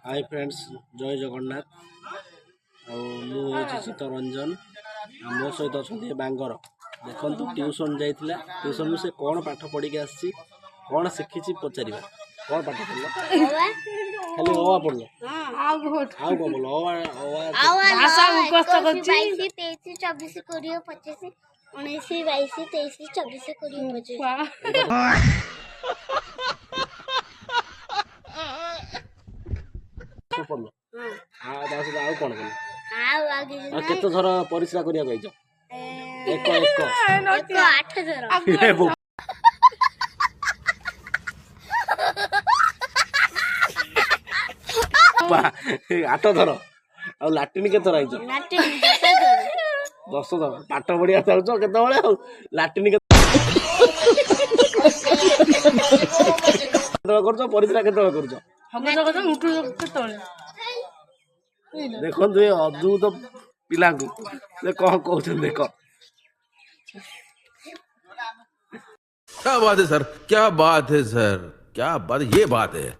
Hi friends जय जगन्नाथ आउ चित्तरंजन मो सहित अच्छा बांगर देखु ट्यूशन जाइला ट्यूशन से कौन पाठ पढ़ी आसी कौन शिखी पचार कौन पाठ पढ़ल खाली अवा पढ़ल आउ कौन बोल पढ़ल आउ कौन कल केत थर परिश्रा करिया जाइछ एक एक 8 थर आठ थर आ लाट्रिन के थर आइछ 10 थर पाठ पढ़िया चालुछ केतबेले आ लाट्रिन के करछ परिश्रा केतबेले करछ देखो ये अद्भुत पिला कौन कहते देख क्या बात है सर, क्या बात है सर, क्या बात, ये बात है।